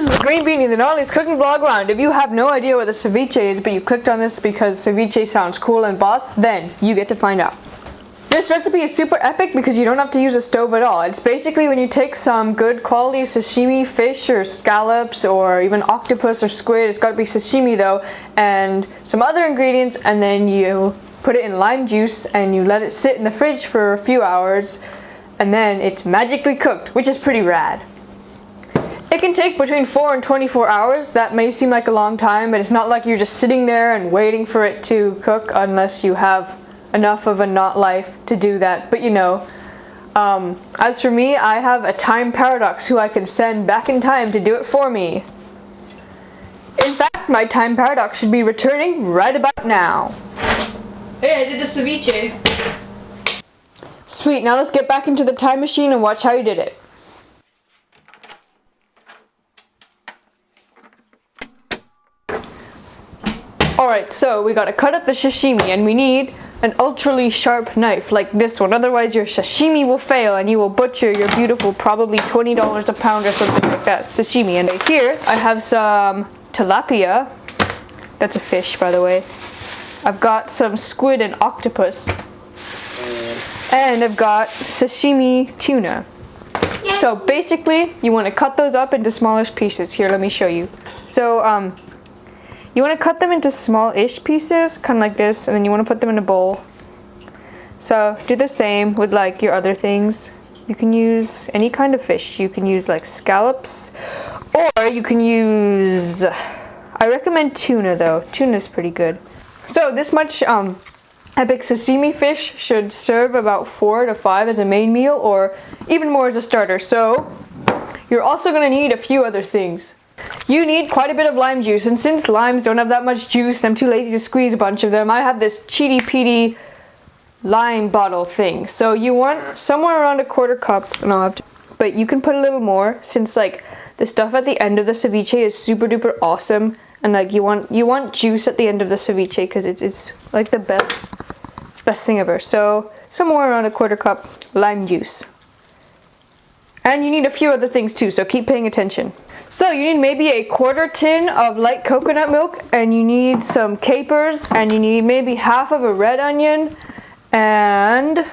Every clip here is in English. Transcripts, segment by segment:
this is the Green Beanie, the gnarliest cooking vlog around. If you have no idea what the ceviche is, but you clicked on this because ceviche sounds cool and boss, then you get to find out. This recipe is super epic because you don't have to use a stove at all. It's basically when you take some good quality sashimi fish or scallops or even octopus or squid, it's gotta be sashimi though, and some other ingredients, and then you put it in lime juice and you let it sit in the fridge for a few hours, and then it's magically cooked, which is pretty rad. It can take between 4 and 24 hours. That may seem like a long time, but it's not like you're just sitting there and waiting for it to cook unless you have enough of a not life to do that. But you know, as for me, I have a time paradox who I can send back in time to do it for me. In fact, my time paradox should be returning right about now. Hey, I did the ceviche. Sweet, now let's get back into the time machine and watch how you did it. Alright, so we gotta cut up the sashimi, and we need an ultra sharp knife like this one, otherwise your sashimi will fail and you will butcher your beautiful, probably $20 a pound or something like that sashimi. And here I have some tilapia, that's a fish by the way. I've got some squid and octopus, and I've got sashimi tuna. So basically you want to cut those up into smallish pieces. Here, let me show you. So you want to cut them into small-ish pieces, kind of like this, and then you want to put them in a bowl. So do the same with like your other things. You can use any kind of fish. You can use like scallops, or you can use, I recommend tuna though. Tuna's pretty good. So this much epic sashimi fish should serve about 4 to 5 as a main meal, or even more as a starter. So you're also going to need a few other things. You need quite a bit of lime juice, and since limes don't have that much juice and I'm too lazy to squeeze a bunch of them, I have this cheaty-peaty lime bottle thing. So you want somewhere around a 1/4 cup, and I'll have to, but you can put a little more since like the stuff at the end of the ceviche is super duper awesome, and like you want juice at the end of the ceviche because it's like the best thing ever. So somewhere around a 1/4 cup lime juice. And you need a few other things too, so keep paying attention. So you need maybe a 1/4 tin of light coconut milk, and you need some capers, and you need maybe half of a red onion, and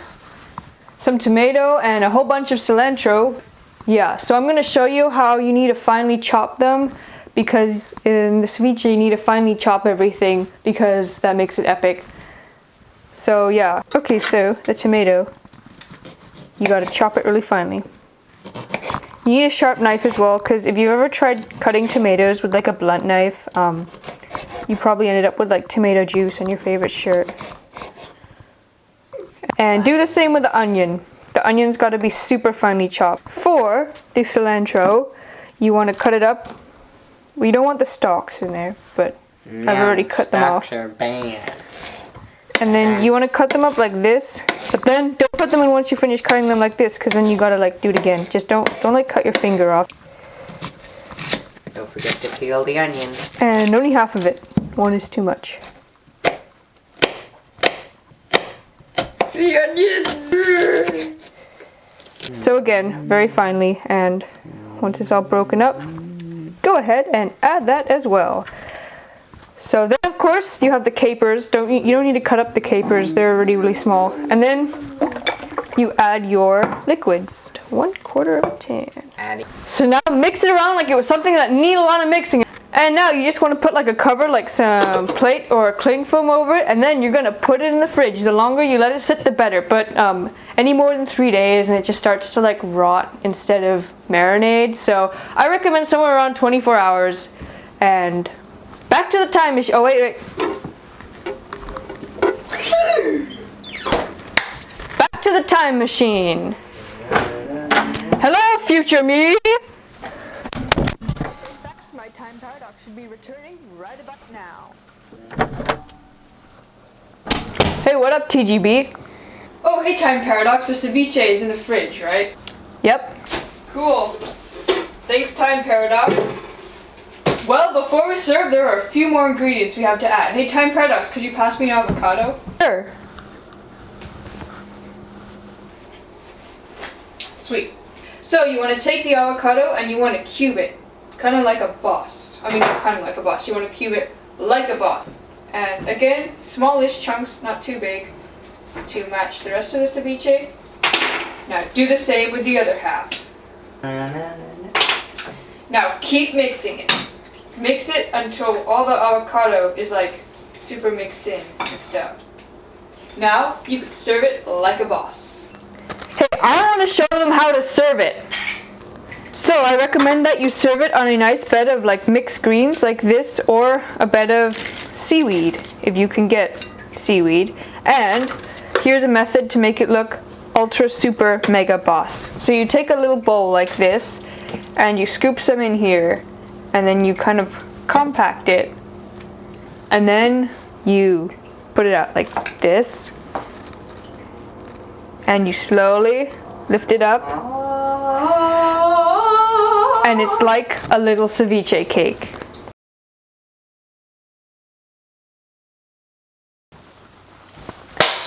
some tomato, and a whole bunch of cilantro. Yeah, so I'm going to show you how you need to finely chop them, because in the ceviche you need to finely chop everything, because that makes it epic. So yeah. Okay, so the tomato, you got to chop it really finely. You need a sharp knife as well, because if you ever tried cutting tomatoes with like a blunt knife, you probably ended up with like tomato juice on your favorite shirt. And do the same with the onion. The onion's got to be super finely chopped. For the cilantro, you want to cut it up. We don't want the stalks in there, but no, I've already cut them off. Are bad. And then you want to cut them up like this, but then don't put them in once you finish cutting them like this, because then you gotta like do it again. Just don't like cut your finger off. Don't forget to peel the onion. And only half of it. One is too much. The onions! So again, very finely, and once it's all broken up, go ahead and add that as well. So then of course you have the capers. You don't need to cut up the capers, they're already really small. And then you add your liquids. 1/4 of a tin. So now mix it around like it was something that needed a lot of mixing. And now you just want to put like a cover, like some plate or a cling film over it, and then you're gonna put it in the fridge. The longer you let it sit, the better. But any more than 3 days and it just starts to like rot instead of marinade. So I recommend somewhere around 24 hours. And back to the time machine. Oh, wait. Back to the time machine. Hello, future me. My time paradox should be returning right about now. Hey, what up, TGB? Oh, hey, time paradox. The ceviche is in the fridge, right? Yep. Cool. Thanks, time paradox. Well, before we serve, there are a few more ingredients we have to add. Hey, time paradox, could you pass me an avocado? Sure. Sweet. So you want to take the avocado and you want to cube it. kind of like a boss. I mean, not kind of like a boss. You want to cube it like a boss. And again, smallish chunks, not too big, to match the rest of the ceviche. Now do the same with the other half. Now keep mixing it. Mix it until all the avocado is like super mixed in and stuff. Now you can serve it like a boss. Hey, I want to show them how to serve it. So I recommend that you serve it on a nice bed of like mixed greens like this, or a bed of seaweed if you can get seaweed. And here's a method to make it look ultra super mega boss. So you take a little bowl like this and you scoop some in here, and then you kind of compact it, and then you put it out like this, and you slowly lift it up, and it's like a little ceviche cake.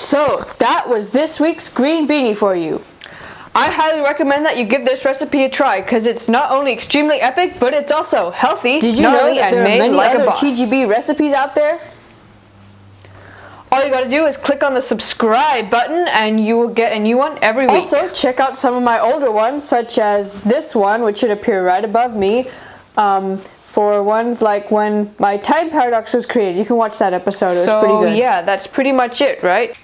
So that was this week's green beanie for you. I highly recommend that you give this recipe a try, because it's not only extremely epic, but it's also healthy. Did you know that there are many other TGB recipes out there? All you gotta do is click on the subscribe button and you will get a new one every week. Also, check out some of my older ones, such as this one, which should appear right above me, for ones like when my time paradox was created. You can watch that episode, it was pretty good. So yeah, that's pretty much it, right?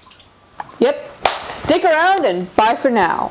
Yep. Stick around and bye for now.